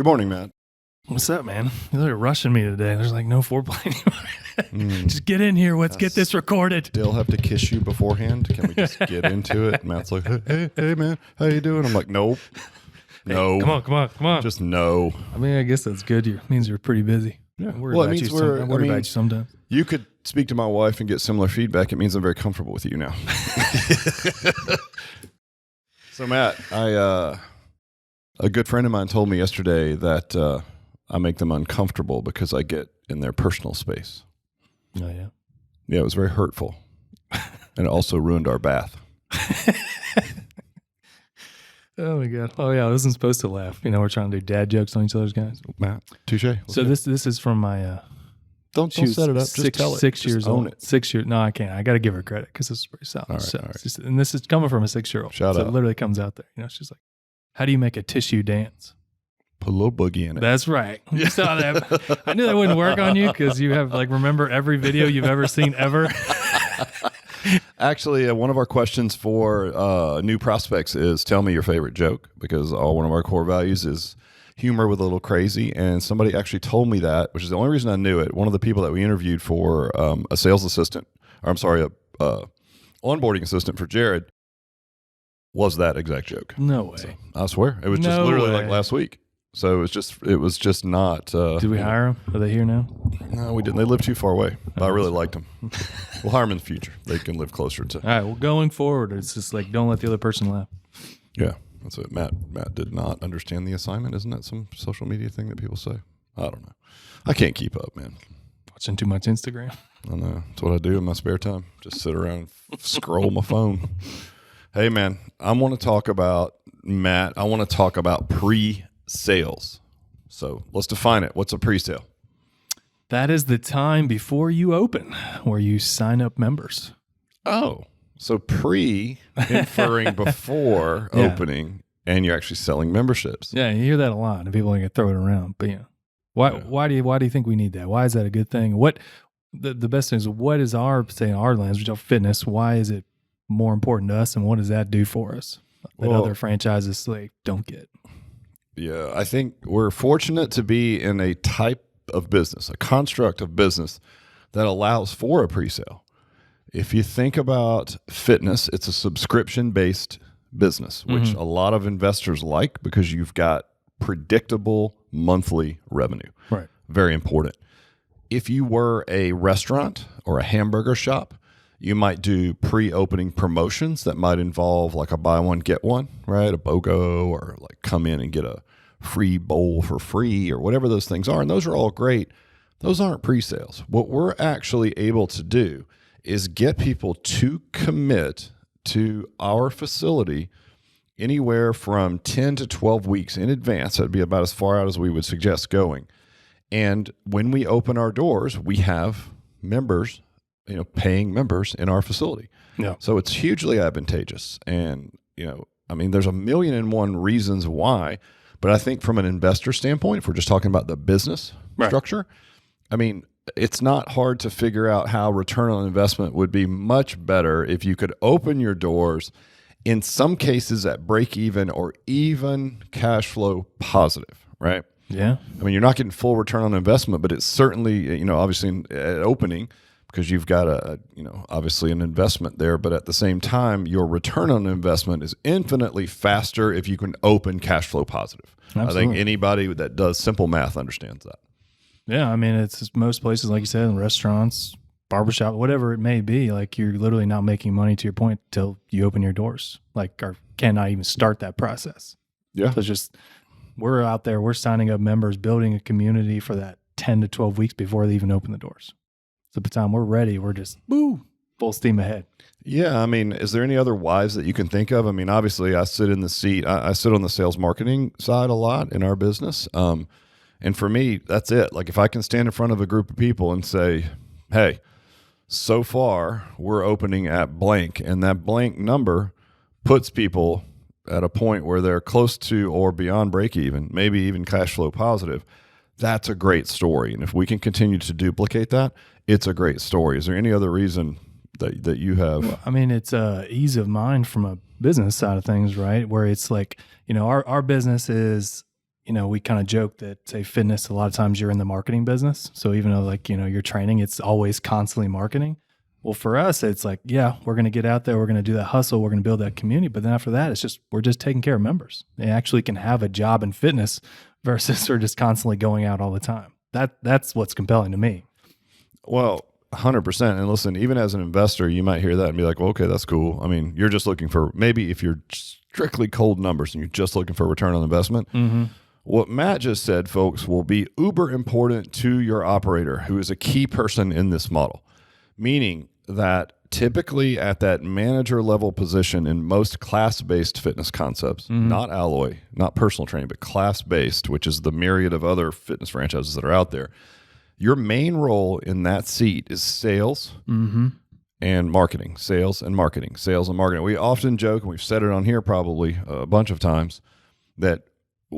Good morning, Matt. What's up, man? You're rushing me today. There's like no foreplay anymore. Just get in here. Let's get this recorded. Still have to kiss you beforehand? Can we just get into it? Matt's like, hey, man, how you doing? I'm like, nope. No. Hey, come on. Just no. I mean, I guess that's good. It means you're pretty busy. Yeah. I worry about you sometimes. You could speak to my wife and get similar feedback. It means I'm very comfortable with you now. So, Matt, a good friend of mine told me yesterday that I make them uncomfortable because I get in their personal space. Oh, yeah? Yeah, it was very hurtful. And it also ruined our bath. Oh, my God. Oh, yeah, I wasn't supposed to laugh. You know, we're trying to do dad jokes on each other's guys. Matt, touche. So this is from my... Don't set it up. Just tell it. 6 years just own old. It. 6 years. No, I can't. I got to give her credit because this is pretty solid. All right. And this is coming from a 6-year-old. Shout out. It literally comes out there. You know, she's like, how do you make a tissue dance? Put a little boogie in it. That's right. You saw that. I knew that wouldn't work on you because you have remember every video you've ever seen ever. Actually, one of our questions for new prospects is tell me your favorite joke, because one of our core values is humor with a little crazy. And somebody actually told me that, which is the only reason I knew it. One of the people that we interviewed for a sales assistant, a onboarding assistant for Jared, was that exact joke. No way. So, I swear. It was just literally like last week. So it was just not. Did we hire them? Are they here now? No, we didn't. They live too far away. But I really liked them. We'll hire them in the future. They can live closer to. All right. Well, going forward, it's just like don't let the other person laugh. Yeah, that's it. Matt did not understand the assignment. Isn't that some social media thing that people say? I don't know. I can't keep up, man. Watching too much Instagram. I know. That's what I do in my spare time. Just sit around and scroll my phone. Hey, man, I want to talk about pre-sales. So let's define it. What's a pre-sale? That is the time before you open where you sign up members. Oh, so inferring before opening, and you're actually selling memberships. Yeah, you hear that a lot, and people are going to throw it around. But why do you think we need that? Why is that a good thing? What the best thing is, what is our lens, which is fitness? Why is it more important to us, and what does that do for us that other franchises don't get? Yeah, I think we're fortunate to be in a type of business, a construct of business that allows for a pre-sale. If you think about fitness, it's a subscription-based business, which a lot of investors like because you've got predictable monthly revenue. Right. Very important. If you were a restaurant or a hamburger shop, you might do pre-opening promotions that might involve like a buy one, get one, right? A BOGO, or like come in and get a free bowl for free, or whatever those things are. And those are all great. Those aren't pre-sales. What we're actually able to do is get people to commit to our facility anywhere from 10 to 12 weeks in advance. That'd be about as far out as we would suggest going. And when we open our doors, we have members, paying members in our facility. Yeah. So it's hugely advantageous. And, there's a million and one reasons why, but I think from an investor standpoint, if we're just talking about the business structure, it's not hard to figure out how return on investment would be much better if you could open your doors, in some cases at break even or even cash flow positive, right? Yeah. You're not getting full return on investment, but it's certainly, obviously at opening, because you've got obviously an investment there, but at the same time, your return on investment is infinitely faster if you can open cash flow positive. Absolutely. I think anybody that does simple math understands that. Yeah, it's just most places, like you said, in restaurants, barbershop, whatever it may be, like you're literally not making money, to your point, till you open your doors, or cannot even start that process. Yeah. So it's just, we're out there, we're signing up members, building a community for that 10 to 12 weeks before they even open the doors. So by the time we're ready, we're just full steam ahead. Yeah, is there any other whys that you can think of? Obviously, I sit in the seat. I sit on the sales marketing side a lot in our business. And for me, that's it. Like if I can stand in front of a group of people and say, hey, so far we're opening at blank, and that blank number puts people at a point where they're close to or beyond break even, maybe even cash flow positive. That's a great story. And if we can continue to duplicate that, it's a great story. Is there any other reason that you have? Well, it's ease of mind from a business side of things, right? Where it's like, our business is, we kind of joke that, say, fitness, a lot of times you're in the marketing business. So even though you're training, it's always constantly marketing. Well, for us, it's like, yeah, we're going to get out there. We're going to do that hustle. We're going to build that community. But then after that, we're just taking care of members. They actually can have a job in fitness versus we're just constantly going out all the time. That's what's compelling to me. Well, 100%. And listen, even as an investor, you might hear that and be like, well, okay, that's cool. I mean, you're just looking for, maybe if you're strictly cold numbers and you're just looking for return on investment, what Matt just said, folks, will be uber important to your operator, who is a key person in this model. Meaning that typically at that manager level position in most class-based fitness concepts, not alloy, not personal training, but class-based, which is the myriad of other fitness franchises that are out there, your main role in that seat is sales and marketing, sales and marketing, sales and marketing. We often joke, and we've said it on here probably a bunch of times, that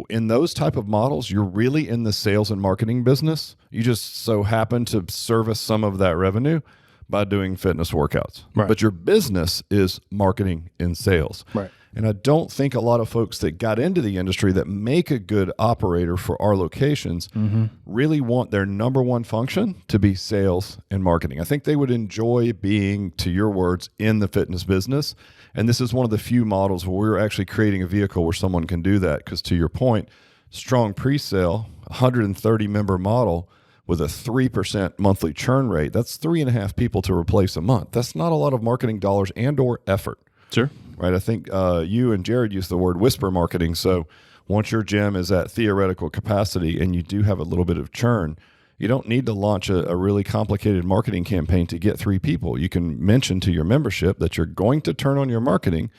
in those type of models, you're really in the sales and marketing business. You just so happen to service some of that revenue by doing fitness workouts. Right. But your business is marketing and sales. Right. And I don't think a lot of folks that got into the industry that make a good operator for our locations really want their number one function to be sales and marketing. I think they would enjoy being, to your words, in the fitness business. And this is one of the few models where we're actually creating a vehicle where someone can do that. Because to your point, strong pre-sale, 130 member model, with a 3% monthly churn rate, that's 3.5 people to replace a month. That's not a lot of marketing dollars and or effort. Sure. Right. I think you and Jared used the word whisper marketing. So once your gym is at theoretical capacity and you do have a little bit of churn, you don't need to launch a really complicated marketing campaign to get 3 people. You can mention to your membership that you're going to turn on your marketing,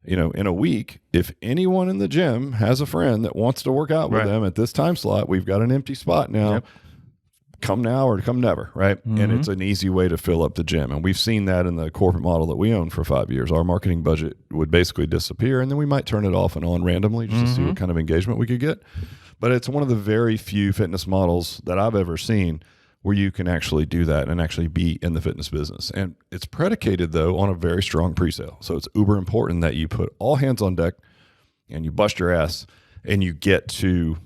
in a week. If anyone in the gym has a friend that wants to work out with them at this time slot, we've got an empty spot now. Yep. Come now or come never, right? And it's an easy way to fill up the gym. And we've seen that in the corporate model that we own for 5 years. Our marketing budget would basically disappear, and then we might turn it off and on randomly just to see what kind of engagement we could get. But it's one of the very few fitness models that I've ever seen where you can actually do that and actually be in the fitness business. And it's predicated, though, on a very strong pre-sale. So it's uber important that you put all hands on deck and you bust your ass and you get to,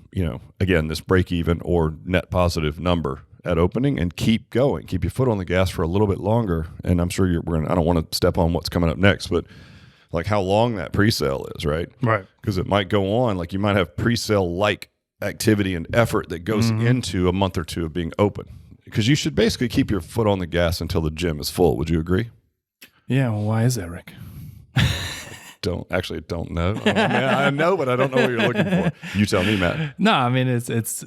again, this break even or net positive number at opening and keep going. Keep your foot on the gas for a little bit longer. And I'm sure I don't want to step on what's coming up next, but like how long that pre-sale is, right? Right. Because it might go on, like you might have pre-sale like activity and effort that goes into a month or two of being open. Because you should basically keep your foot on the gas until the gym is full. Would you agree? Yeah. Well, why is that, Rick? Don't know. I know, but I don't know what you're looking for. You tell me, Matt. No, I mean, it's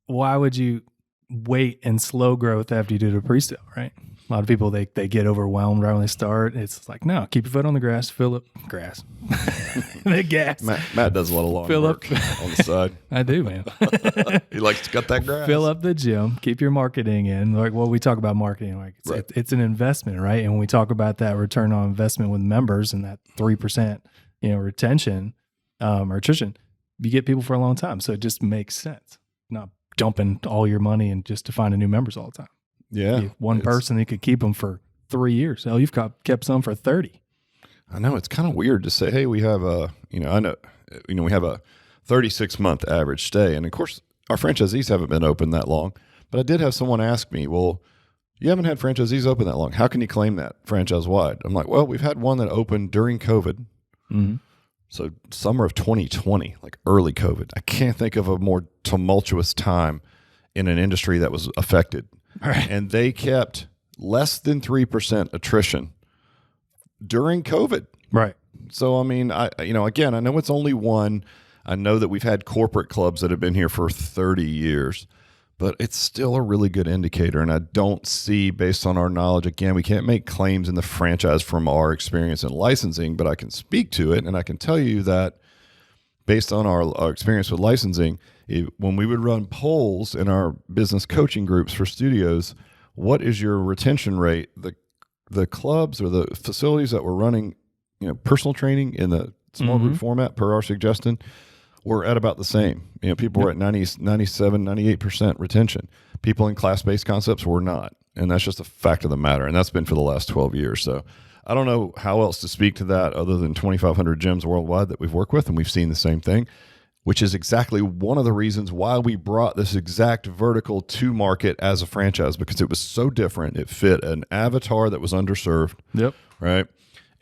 why would you wait and slow growth after you do the pre-sale, right? A lot of people, they get overwhelmed right when they start. It's like, no, keep your foot on the grass, fill up grass. The gas. Matt does a lot of lawn work on the side. I do, man. He likes to cut that grass. Fill up the gym, keep your marketing in. Like, well, we talk about marketing, like it's an investment, right? And when we talk about that return on investment with members and that 3%, retention or attrition, you get people for a long time. So it just makes sense. Not dumping all your money and just to find new members all the time. Yeah. One person, you could keep them for 3 years. Hell, you've kept some for 30. I know it's kind of weird to say, hey, we have we have a 36-month average stay. And of course, our franchisees haven't been open that long. But I did have someone ask me, well, you haven't had franchisees open that long. How can you claim that franchise-wide? I'm like, well, we've had one that opened during COVID. So summer of 2020, like early COVID. I can't think of a more tumultuous time in an industry that was affected. Right. And they kept less than 3% attrition during COVID. Right. So, I mean, again, I know it's only one. I know that we've had corporate clubs that have been here for 30 years, but it's still a really good indicator. And I don't see, based on our knowledge, again, we can't make claims in the franchise from our experience in licensing, but I can speak to it. And I can tell you that based on our experience with licensing, when we would run polls in our business coaching groups for studios, what is your retention rate? The clubs or the facilities that were running, personal training in the small group format per our suggestion, were at about the same. People were at 97, 98% retention. People in class-based concepts were not. And that's just a fact of the matter. And that's been for the last 12 years. So I don't know how else to speak to that other than 2,500 gyms worldwide that we've worked with, and we've seen the same thing. which is exactly one of the reasons why we brought this exact vertical to market as a franchise, because it was so different. It fit an avatar that was underserved. Yep. Right.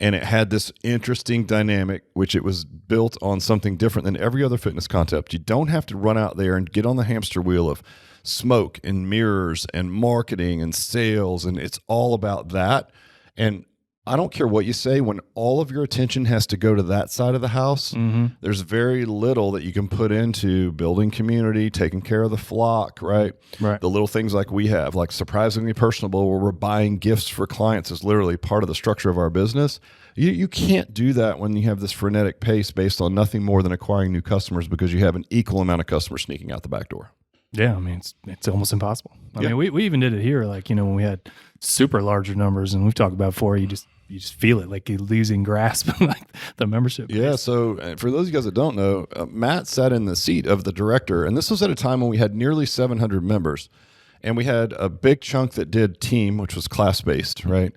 And it had this interesting dynamic, which it was built on something different than every other fitness concept. You don't have to run out there and get on the hamster wheel of smoke and mirrors and marketing and sales. And it's all about that. And I don't care what you say, when all of your attention has to go to that side of the house, there's very little that you can put into building community, taking care of the flock, right? Right. The little things like we have, like Surprisingly Personable, where we're buying gifts for clients, is literally part of the structure of our business. You can't do that when you have this frenetic pace based on nothing more than acquiring new customers, because you have an equal amount of customers sneaking out the back door. Yeah, I mean, it's almost impossible. I mean, we even did it here, like, when we had super larger numbers, and we've talked about before, you just feel it, like you're losing grasp of like the membership base. Yeah, so for those of you guys that don't know, Matt sat in the seat of the director, and this was at a time when we had nearly 700 members, and we had a big chunk that did team, which was class-based, right?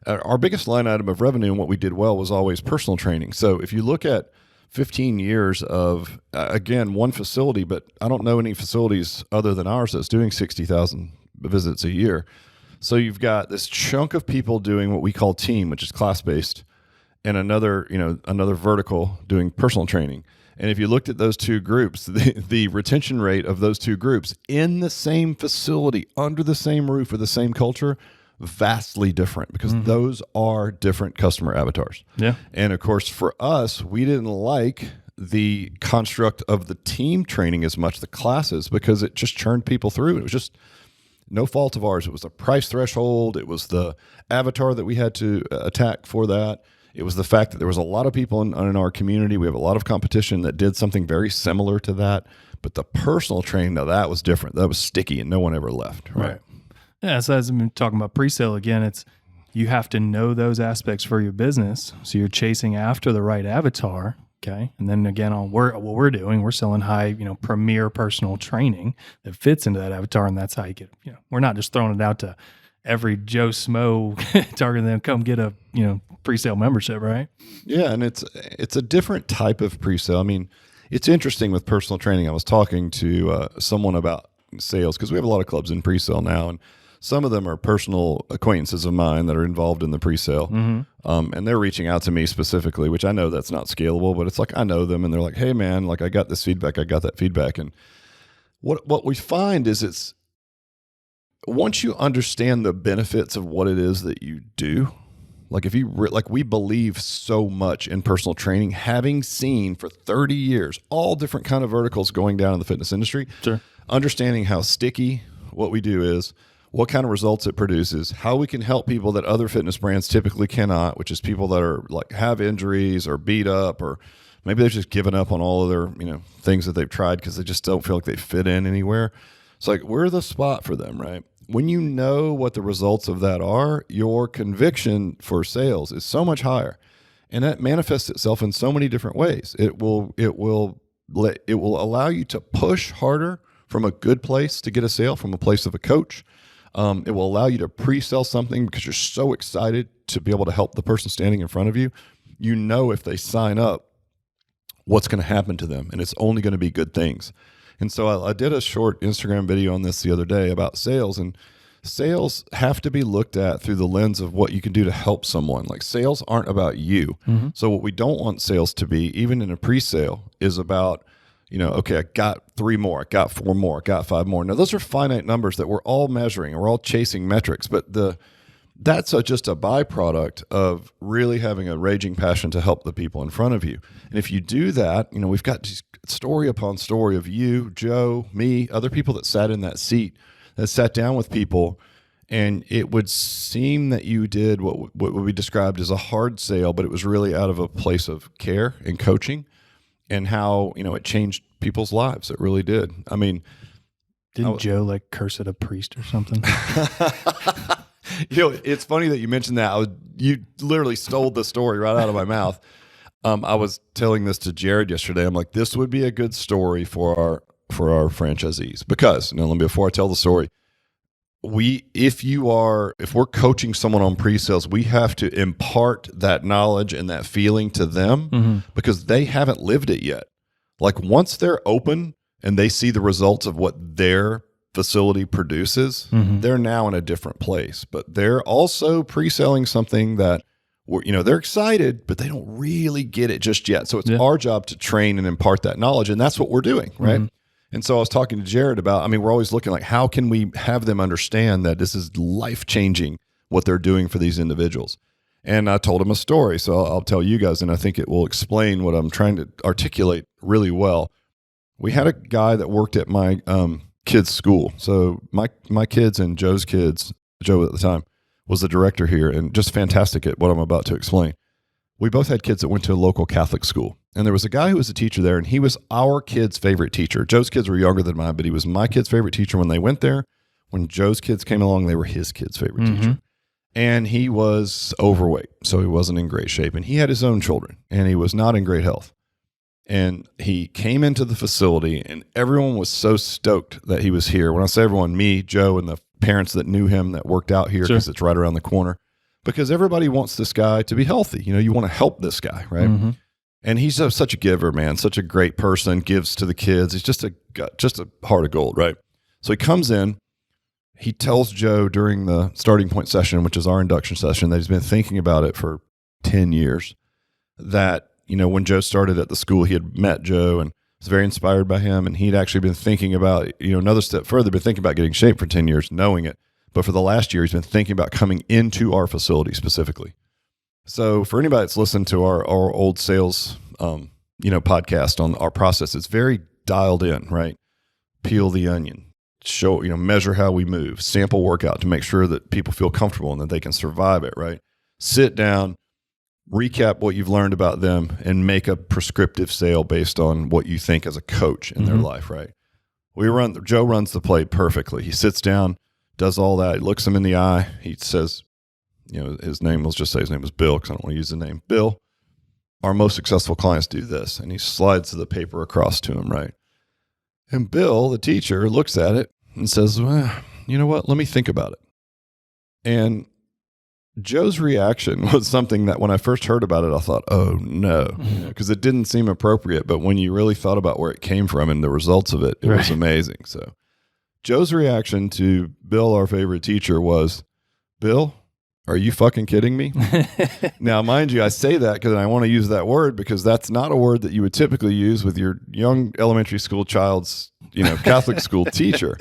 Our biggest line item of revenue and what we did well was always personal training. So if you look at 15 years of, again, one facility, but I don't know any facilities other than ours that's doing 60,000 visits a year. So you've got this chunk of people doing what we call team, which is class-based, and another vertical doing personal training. And if you looked at those two groups, the retention rate of those two groups in the same facility, under the same roof with the same culture, vastly different, because those are different customer avatars. Yeah. And of course, for us, we didn't like the construct of the team training as much, the classes, because it just churned people through. It was just no fault of ours. It was the price threshold. It was the avatar that we had to attack for that. It was the fact that there was a lot of people in our community. We have a lot of competition that did something very similar to that. But the personal training, now that was different. That was sticky, and no one ever left. Right. Yeah, so as I'm talking about presale again, it's you have to know those aspects for your business. So you're chasing after the right avatar, okay? And then again, on what we're doing, we're selling high, premier personal training that fits into that avatar, and that's how you get. We're not just throwing it out to every Joe Smo targeting them, come get a presale membership, right? Yeah, and it's a different type of presale. I mean, it's interesting with personal training. I was talking to someone about sales, because we have a lot of clubs in presale now, and some of them are personal acquaintances of mine that are involved in the presale, and they're reaching out to me specifically, which I know that's not scalable, but it's like I know them, and they're like, "Hey, man, like I got this feedback, I got that feedback." And what we find is it's once you understand the benefits of what it is that you do, like if you like we believe so much in personal training, having seen for 30 years all different kind of verticals going down in the fitness industry, sure. Understanding how sticky what we do is, what kind of results it produces, how we can help people that other fitness brands typically cannot, which is people that are like have injuries or beat up, or maybe they've just given up on all of their things that they've tried because they just don't feel like they fit in anywhere. It's like we're the spot for them, right? When you know what the results of that are, your conviction for sales is so much higher, and that manifests itself in so many different ways. It will allow you to push harder from a good place to get a sale, from a place of a coach. It will allow you to pre-sell something because you're so excited to be able to help the person standing in front of you. If they sign up, what's going to happen to them, and it's only going to be good things. And so I did a short Instagram video on this the other day about sales, and sales have to be looked at through the lens of what you can do to help someone. Like sales aren't about you. So what we don't want sales to be, even in a pre-sale, is about okay, I got 3 more, I got 4 more, I got 5 more. Now, those are finite numbers that we're all measuring, and we're all chasing metrics, but that's just a byproduct of really having a raging passion to help the people in front of you. And if you do that, we've got just story upon story of you, Joe, me, other people that sat in that seat, that sat down with people, and it would seem that you did what would be described as a hard sale, but it was really out of a place of care and coaching. And how, it changed people's lives. It really did. I mean, didn't Joe like curse at a priest or something? It's funny that you mentioned that. You literally stole the story right out of my mouth. I was telling this to Jared yesterday. I'm like, this would be a good story for our franchisees, because before I tell the story, if we're coaching someone on pre-sales, we have to impart that knowledge and that feeling to them because they haven't lived it yet. Like once they're open and they see the results of what their facility produces, they're now in a different place. But they're also pre-selling something that, they're excited, but they don't really get it just yet. So it's our job to train and impart that knowledge. And that's what we're doing, right? And so I was talking to Jared about, we're always looking like, how can we have them understand that this is life-changing what they're doing for these individuals? And I told him a story. So I'll tell you guys, and I think it will explain what I'm trying to articulate really well. We had a guy that worked at my kids' school. So my kids and Joe's kids, Joe at the time, was the director here and just fantastic at what I'm about to explain. We both had kids that went to a local Catholic school. And there was a guy who was a teacher there, and he was our kids' favorite teacher. Joe's kids were younger than mine, but he was my kids' favorite teacher when they went there. When Joe's kids came along, they were his kids' favorite teacher. And he was overweight, so he wasn't in great shape. And he had his own children, and he was not in great health. And he came into the facility, and everyone was so stoked that he was here. When I say everyone, me, Joe, and the parents that knew him that worked out here, because it's right around the corner. Because everybody wants this guy to be healthy. You want to help this guy, right? And he's such a giver, man, such a great person, gives to the kids. He's just a heart of gold, right? So he comes in. He tells Joe during the starting point session, which is our induction session, that he's been thinking about it for 10 years. That, when Joe started at the school, he had met Joe and was very inspired by him. And he'd actually been thinking about, another step further, been thinking about getting in shape for 10 years, knowing it. But for the last year, he's been thinking about coming into our facility specifically. So for anybody that's listened to our old sales, podcast on our process, it's very dialed in, right? Peel the onion. Show, measure how we move, sample workout to make sure that people feel comfortable and that they can survive it, right? Sit down, recap what you've learned about them, and make a prescriptive sale based on what you think as a coach in their life, right? Joe runs the play perfectly. He sits down, does all that, he looks him in the eye. He says, his name, let's just say his name was Bill, because I don't want to use the name. Bill, our most successful clients do this. And he slides the paper across to him, right? And Bill, the teacher, looks at it and says, well, you know what? Let me think about it. And Joe's reaction was something that when I first heard about it, I thought, oh, no, because it didn't seem appropriate. But when you really thought about where it came from and the results of it, it was amazing. So Joe's reaction to Bill, our favorite teacher, was, Bill, are you fucking kidding me? Now, mind you, I say that because I want to use that word because that's not a word that you would typically use with your young elementary school child's, Catholic school teacher.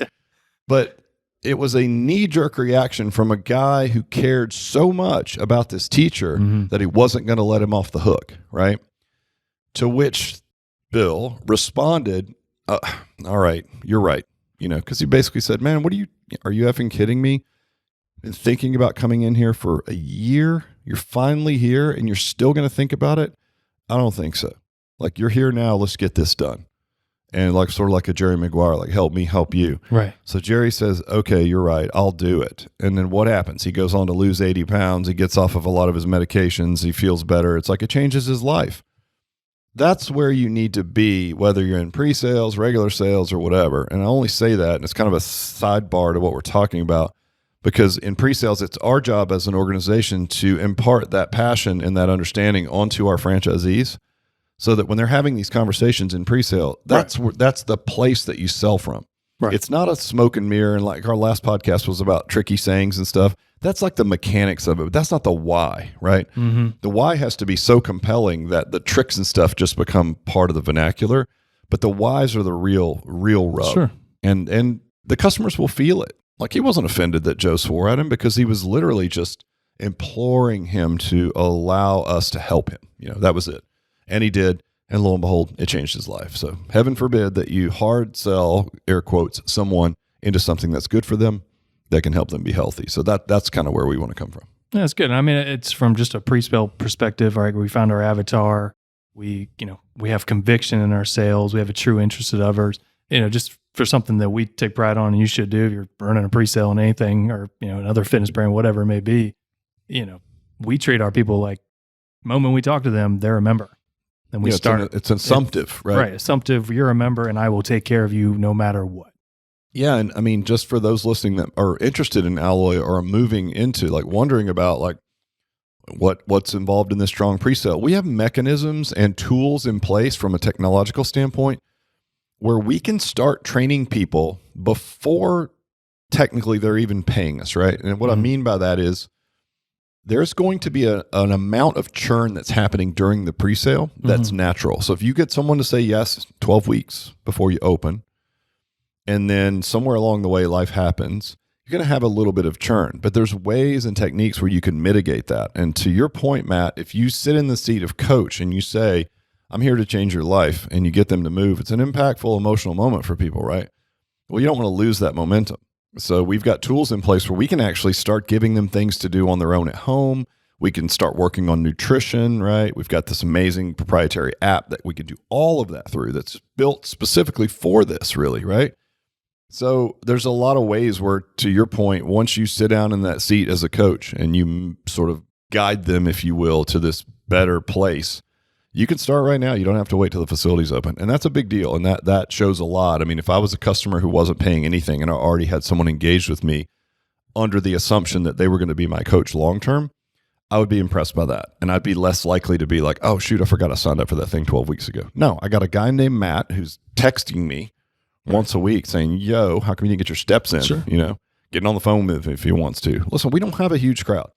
But it was a knee-jerk reaction from a guy who cared so much about this teacher that he wasn't going to let him off the hook, right? To which Bill responded, all right, you're right. Because he basically said, man, are you effing kidding me? Been thinking about coming in here for a year. You're finally here and you're still going to think about it? I don't think so. Like, you're here now. Let's get this done. And sort of like a Jerry Maguire, like, help me, help you. Right. So Jerry says, okay, you're right. I'll do it. And then what happens? He goes on to lose 80 pounds. He gets off of a lot of his medications. He feels better. It's like it changes his life. That's where you need to be, whether you're in pre-sales, regular sales, or whatever. And I only say that, and it's kind of a sidebar to what we're talking about. Because in pre-sales, it's our job as an organization to impart that passion and that understanding onto our franchisees so that when they're having these conversations in pre-sale, that's the place that you sell from. Right. It's not a smoke and mirror. And like our last podcast was about tricky sayings and stuff. That's like the mechanics of it. But that's not the why, right? The why has to be so compelling that the tricks and stuff just become part of the vernacular. But the whys are the real rub. Sure. And the customers will feel it. Like, he wasn't offended that Joe swore at him because he was literally just imploring him to allow us to help him. That was it. And he did. And lo and behold, it changed his life. So heaven forbid that you hard sell, air quotes, someone into something that's good for them, that can help them be healthy. So that's kind of where we want to come from. Yeah, that's good. I mean, it's from just a pre-sale perspective, right? We found our avatar. We have conviction in our sales. We have a true interest in others. Just for something that we take pride on and you should do if you're running a pre-sale on anything or, another fitness brand, whatever it may be, we treat our people like the moment we talk to them, they're a member. And we start. It's assumptive, right? Right. Assumptive. You're a member and I will take care of you no matter what. Yeah. And I mean, just for those listening that are interested in Alloy or are moving into wondering about what's involved in this strong presale. We have mechanisms and tools in place from a technological standpoint where we can start training people before technically they're even paying us, right? And what I mean by that is there's going to be an amount of churn that's happening during the presale that's natural. So if you get someone to say yes 12 weeks before you open, and then somewhere along the way life happens, you're going to have a little bit of churn. But there's ways and techniques where you can mitigate that. And to your point, Matt, if you sit in the seat of coach and you say, I'm here to change your life, and you get them to move, it's an impactful emotional moment for people, right? Well, you don't want to lose that momentum. So we've got tools in place where we can actually start giving them things to do on their own at home. We can start working on nutrition, right? We've got this amazing proprietary app that we can do all of that through that's built specifically for this, really, right? So there's a lot of ways where, to your point, once you sit down in that seat as a coach and you sort of guide them, if you will, to this better place, you can start right now. You don't have to wait till the facility's open. And that's a big deal. And that shows a lot. I mean, if I was a customer who wasn't paying anything and I already had someone engaged with me under the assumption that they were going to be my coach long-term, I would be impressed by that. And I'd be less likely to be like, oh, shoot, I forgot I signed up for that thing 12 weeks ago. No, I got a guy named Matt who's texting me once a week saying, yo, how come you didn't get your steps in? Sure. Getting on the phone with him if he wants to. Listen, we don't have a huge crowd.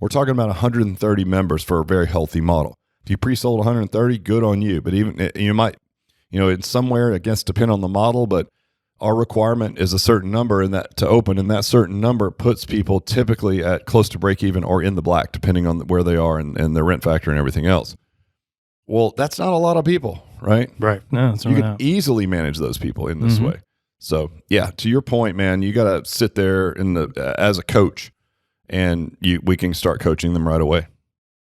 We're talking about 130 members for a very healthy model. If you pre-sold 130, good on you. But even you might, it's somewhere, I guess, depend on the model, but our requirement is a certain number in that to open, and that certain number puts people typically at close to break even or in the black, depending on where they are and their rent factor and everything else. Well, that's not a lot of people, right? Right. No, it's you can easily manage those people in this way. So, yeah, to your point, man, you got to sit there as a coach, and we can start coaching them right away.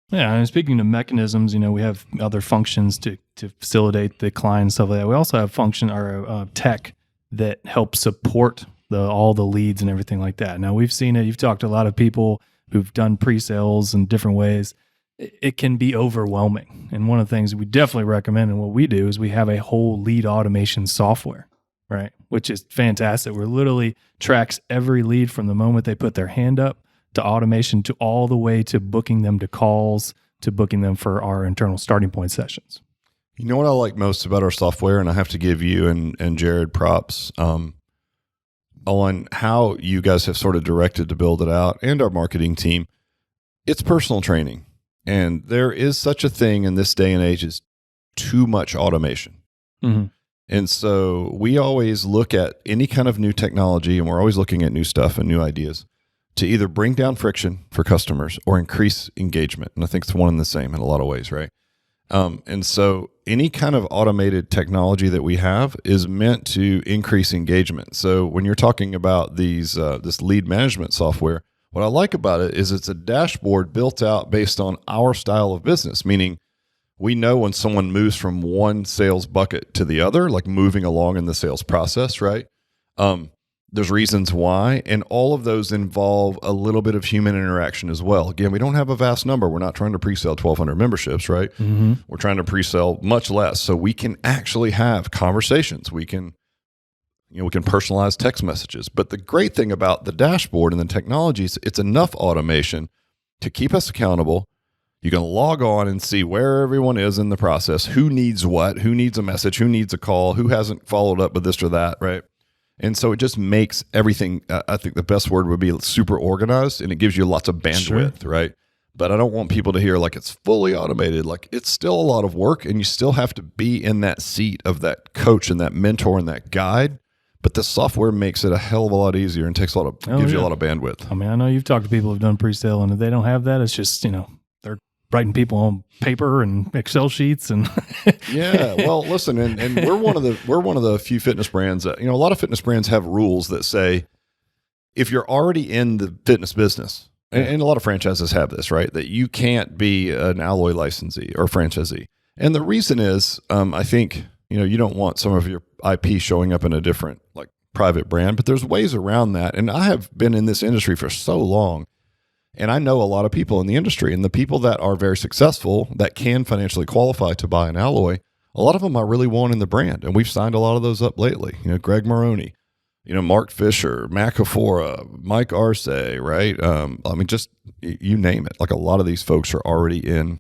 Yeah, and speaking of mechanisms, we have other functions to facilitate the client and stuff like that. We also have tech that helps support all the leads and everything like that. Now, we've seen it. You've talked to a lot of people who've done pre-sales in different ways. It can be overwhelming. And one of the things we definitely recommend and what we do is we have a whole lead automation software, right? Which is fantastic. We're literally tracks every lead from the moment they put their hand up to automation to all the way to booking them to calls to booking them for our internal starting point sessions. You know what I like most about our software, and I have to give you and Jared props on how you guys have sort of directed to build it out, and our marketing team. It's personal training. And there is such a thing in this day and age as too much automation. Mm-hmm. And so we always look at any kind of new technology, and we're always looking at new stuff and new ideas to either bring down friction for customers or increase engagement. And I think it's one and the same in a lot of ways, right? And so any kind of automated technology that we have is meant to increase engagement. So when you're talking about this lead management software, what I like about it is it's a dashboard built out based on our style of business, meaning we know when someone moves from one sales bucket to the other, like moving along in the sales process, right? There's reasons why, and all of those involve a little bit of human interaction as well. Again, we don't have a vast number. We're not trying to pre-sell 1,200 memberships, right? Mm-hmm. We're trying to pre-sell much less, so we can actually have conversations. We can personalize text messages. But the great thing about the dashboard and the technology is it's enough automation to keep us accountable. You can log on and see where everyone is in the process, who needs what, who needs a message, who needs a call, who hasn't followed up with this or that, right? And so it just makes everything, I think the best word would be super organized, and it gives you lots of bandwidth, right? But I don't want people to hear like it's fully automated. Like it's still a lot of work, and you still have to be in that seat of that coach and that mentor and that guide. But the software makes it a hell of a lot easier and gives you a lot of bandwidth. I mean, I know you've talked to people who've done pre-sale, and if they don't have that, it's just, they're writing people on paper and Excel sheets and yeah. Well, listen, and we're one of the few fitness brands that, a lot of fitness brands have rules that say if you're already in the fitness business, and a lot of franchises have this, right, that you can't be an Alloy licensee or franchisee. And the reason is, I think, you don't want some of your IP showing up in a different like private brand, but there's ways around that. And I have been in this industry for so long, and I know a lot of people in the industry, and the people that are very successful that can financially qualify to buy an Alloy, a lot of them are really wanting the brand. And we've signed a lot of those up lately. Greg Maroney, Mark Fisher, Mac Afora, Mike Arce, right? Just you name it. Like a lot of these folks are already in,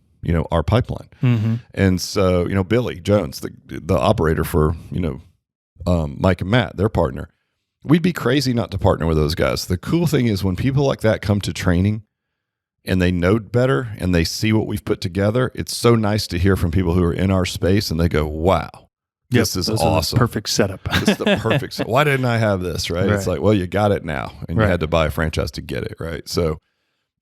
our pipeline. Mm-hmm. And so, Billy Jones, the operator for, Mike and Matt, their partner, we'd be crazy not to partner with those guys. The cool thing is when people like that come to training and they know better and they see what we've put together, it's so nice to hear from people who are in our space and they go, wow. This is awesome. Perfect setup. This is the perfect setup. Why didn't I have this, right? It's like, well, you got it now, and you had to buy a franchise to get it, right? So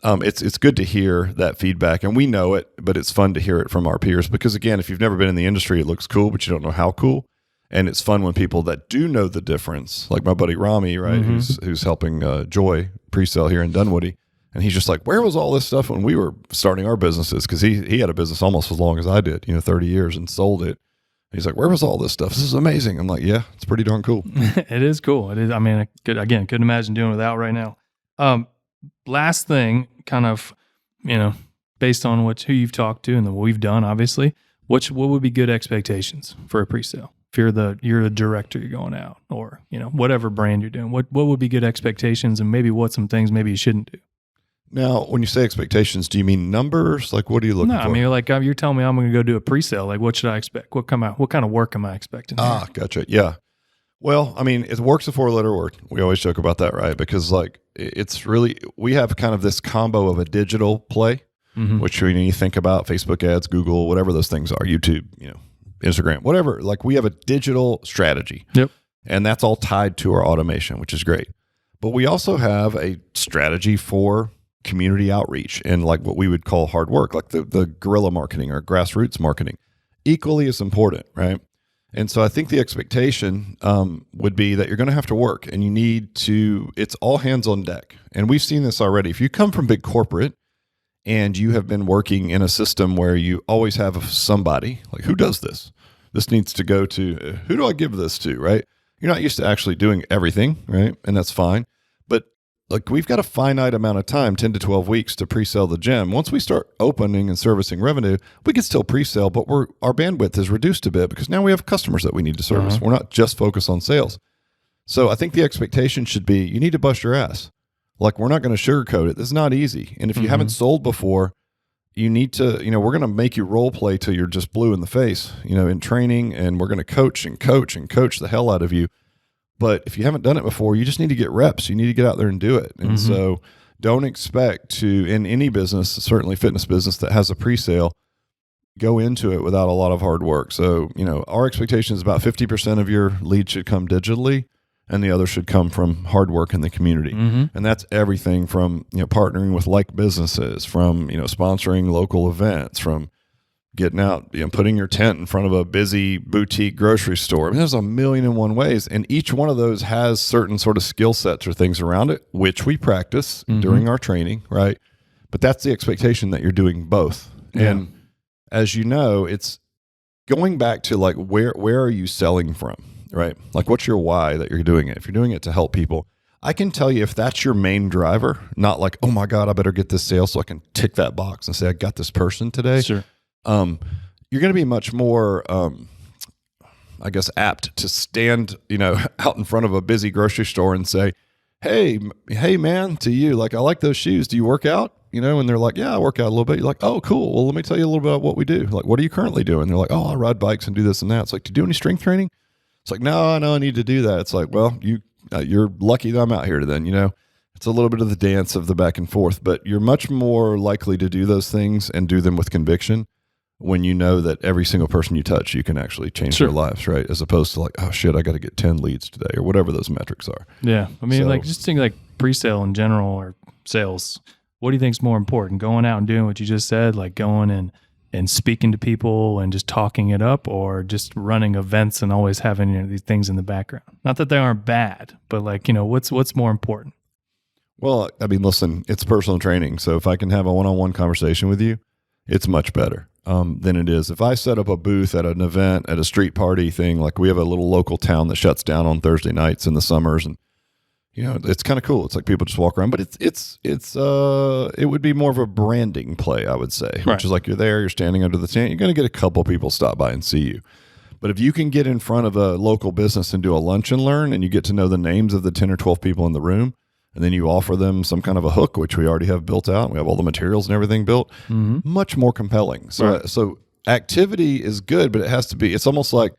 it's good to hear that feedback, and we know it, but it's fun to hear it from our peers because, again, if you've never been in the industry, it looks cool, but you don't know how cool, and it's fun when people that do know the difference, like my buddy Rami, right, who's helping Joy Presale here in Dunwoody, and he's just like, where was all this stuff when we were starting our businesses? Because he had a business almost as long as I did, 30 years, and sold it. He's like, where was all this stuff? This is amazing. I'm like, yeah, it's pretty darn cool. It is cool. It is. I mean, I couldn't imagine doing it without right now. Last thing, kind of, based on who you've talked to and what we've done, obviously, what would be good expectations for a presale? If you're a director, you're going out, or whatever brand you're doing, what would be good expectations, and maybe what some things maybe you shouldn't do? Now, when you say expectations, do you mean numbers? Like, what are you looking for? No, I mean, like you're telling me I'm going to go do a presale. Like, what should I expect? What kind of work am I expecting? Gotcha. Yeah. Well, I mean, it works a 4-letter word. We always joke about that, right? Because like it's really, we have kind of this combo of a digital play, which when you think about Facebook ads, Google, whatever those things are, YouTube, Instagram, whatever. Like we have a digital strategy. Yep. And that's all tied to our automation, which is great. But we also have a strategy for community outreach and like what we would call hard work, like the guerrilla marketing or grassroots marketing, equally as important, right? And so I think the expectation would be that you're going to have to work and you need to, it's all hands on deck. And we've seen this already. If you come from big corporate and you have been working in a system where you always have somebody, like who does this? This needs to go to, who do I give this to, right? You're not used to actually doing everything, right? And that's fine. But like we've got a finite amount of time, 10 to 12 weeks to pre-sell the gym. Once we start opening and servicing revenue, we can still pre-sell, but our bandwidth is reduced a bit because now we have customers that we need to service. We're not just focused on sales. So I think the expectation should be you need to bust your ass. Like we're not going to sugarcoat it. It's not easy. And if you haven't sold before, you need to, we're going to make you role play till you're just blue in the face, in training, and we're going to coach the hell out of you. But if you haven't done it before, you just need to get reps. You need to get out there and do it. And so don't expect to, in any business, certainly fitness business that has a pre-sale, go into it without a lot of hard work. So, our expectation is about 50% of your leads should come digitally and the other should come from hard work in the community. And that's everything from, partnering with like businesses, from, sponsoring local events, from getting out, putting your tent in front of a busy boutique grocery store. I mean, there's a million and one ways, and each one of those has certain sort of skill sets or things around it, which we practice during our training, right? But that's the expectation that you're doing both. Yeah. And as you know, it's going back to like, where are you selling from, right? Like, what's your why that you're doing it? If you're doing it to help people, I can tell you if that's your main driver, not like, oh my God, I better get this sale so I can tick that box and say, I got this person today. Sure. You're going to be much more, I guess, apt to stand, out in front of a busy grocery store and say, hey, man, to you, like, I like those shoes. Do you work out? And they're like, yeah, I work out a little bit. You're like, oh, cool. Well, let me tell you a little bit about what we do. Like, what are you currently doing? They're like, oh, I ride bikes and do this and that. It's like, do you do any strength training? It's like, no, I need to do that. It's like, well, you're lucky that I'm out here then, It's a little bit of the dance of the back and forth, but you're much more likely to do those things and do them with conviction when you know that every single person you touch, you can actually change their lives, right? As opposed to like, oh shit, I got to get 10 leads today or whatever those metrics are. Yeah. I mean, like just think like pre-sale in general or sales. What do you think is more important? Going out and doing what you just said, like going and speaking to people and just talking it up, or just running events and always having these things in the background? Not that they aren't bad, but like, what's more important? Well, I mean, listen, it's personal training. So if I can have a one-on-one conversation with you, it's much better than it is. If I set up a booth at an event, at a street party thing, like we have a little local town that shuts down on Thursday nights in the summers, and it's kind of cool. It's like people just walk around, but it would be more of a branding play, I would say, which is like you're there, you're standing under the tent, you're going to get a couple people stop by and see you. But if you can get in front of a local business and do a lunch and learn, and you get to know the names of the 10 or 12 people in the room, and then you offer them some kind of a hook, which we already have built out. We have all the materials and everything built. Much more compelling. So activity is good, but it has to be, it's almost like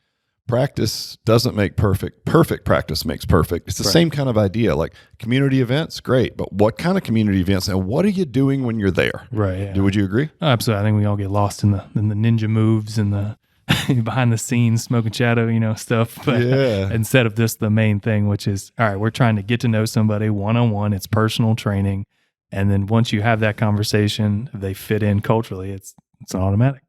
practice doesn't make perfect. Perfect practice makes perfect. It's the same kind of idea. Like community events, great. But what kind of community events and what are you doing when you're there? Right. Yeah. Would you agree? Absolutely. I think we all get lost in the ninja moves and the behind the scenes smoking shadow, stuff. But instead of this, the main thing, which is, all right, we're trying to get to know somebody one-on-one. It's personal training. And then once you have that conversation, they fit in culturally. It's an automatic.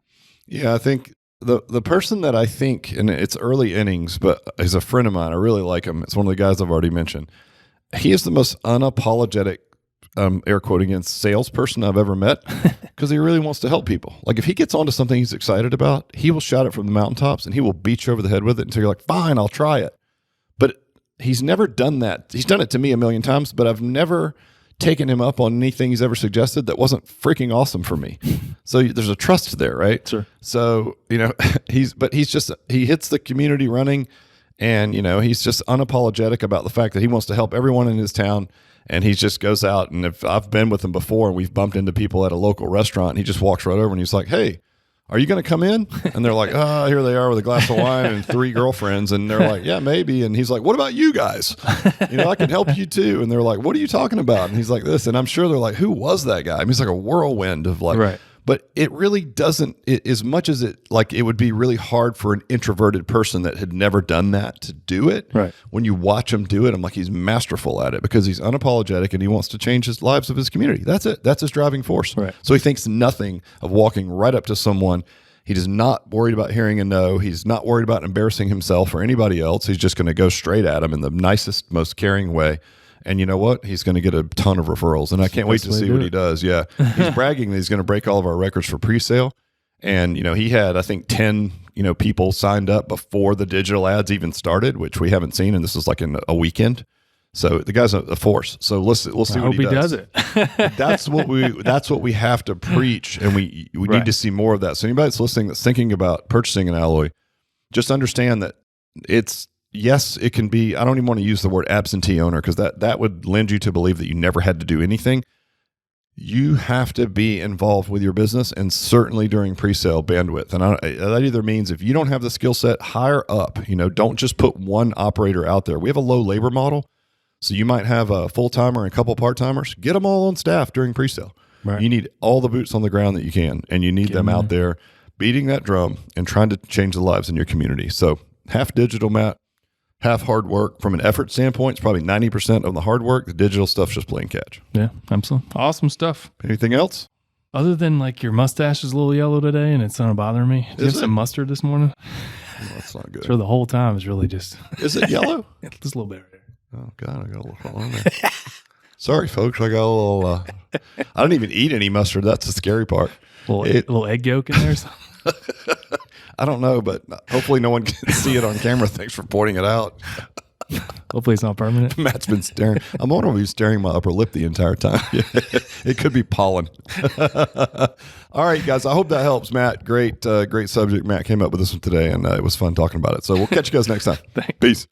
Yeah, I think the person that I think, and it's early innings, but is a friend of mine. I really like him. It's one of the guys I've already mentioned. He is the most unapologetic, air quote again, salesperson I've ever met because he really wants to help people. Like if he gets onto something he's excited about, he will shout it from the mountaintops and he will beat you over the head with it until you're like, fine, I'll try it. But he's never done that. He's done it to me a million times, but I've never taken him up on anything he's ever suggested that wasn't freaking awesome for me. So there's a trust there, right? Sure. So, he hits the community running and, he's just unapologetic about the fact that he wants to help everyone in his town. And he just goes out. And if I've been with him before and we've bumped into people at a local restaurant, and he just walks right over and he's like, hey, are you going to come in? And they're like, here they are with a glass of wine and 3 girlfriends. And they're like, yeah, maybe. And he's like, what about you guys? I can help you too. And they're like, what are you talking about? And he's like this. And I'm sure they're like, who was that guy? I mean, it's like a whirlwind of like, right. But it really doesn't, as much as it would be really hard for an introverted person that had never done that to do it. Right. When you watch him do it, I'm like, he's masterful at it because he's unapologetic and he wants to change his lives of his community. That's it. That's his driving force. Right. So he thinks nothing of walking right up to someone. He is not worried about hearing a no. He's not worried about embarrassing himself or anybody else. He's just going to go straight at him in the nicest, most caring way. And you know what? He's going to get a ton of referrals. And I can't wait to see what he does. Yeah. He's bragging that he's going to break all of our records for presale. And, he had, I think, 10, people signed up before the digital ads even started, which we haven't seen. And this is like in a weekend. So the guy's a force. So we'll see what he does. It. That's what we have to preach. And we need to see more of that. So anybody that's listening that's thinking about purchasing an alloy, just understand that yes, it can be, I don't even want to use the word absentee owner because that would lend you to believe that you never had to do anything. You have to be involved with your business and certainly during pre-sale bandwidth. And that either means if you don't have the skill set, hire up. Don't just put one operator out there. We have a low labor model. So you might have a full-timer and a couple part-timers. Get them all on staff during pre-sale. Right. You need all the boots on the ground that you can, and you need them out there beating that drum and trying to change the lives in your community. So half digital, Matt, half hard work. From an effort standpoint, it's probably 90% of the hard work. The digital stuff's just playing catch. Yeah, absolutely. Awesome stuff. Anything else? Other than like your mustache is a little yellow today and it's not bothering me. Did you have some mustard this morning? Well, that's not good. So the whole time is really just... Is it yellow? Just a little bit right there. Oh, God, I got a little on there. Sorry, folks. I got a little... I don't even eat any mustard. That's the scary part. A little egg yolk in there or something? I don't know, but hopefully no one can see it on camera. Thanks for pointing it out. Hopefully it's not permanent. Matt's been staring. I'm wondering if he's staring my upper lip the entire time. It could be pollen. All right, guys. I hope that helps, Matt. Great subject. Matt came up with this one today, and it was fun talking about it. So we'll catch you guys next time. Thanks. Peace.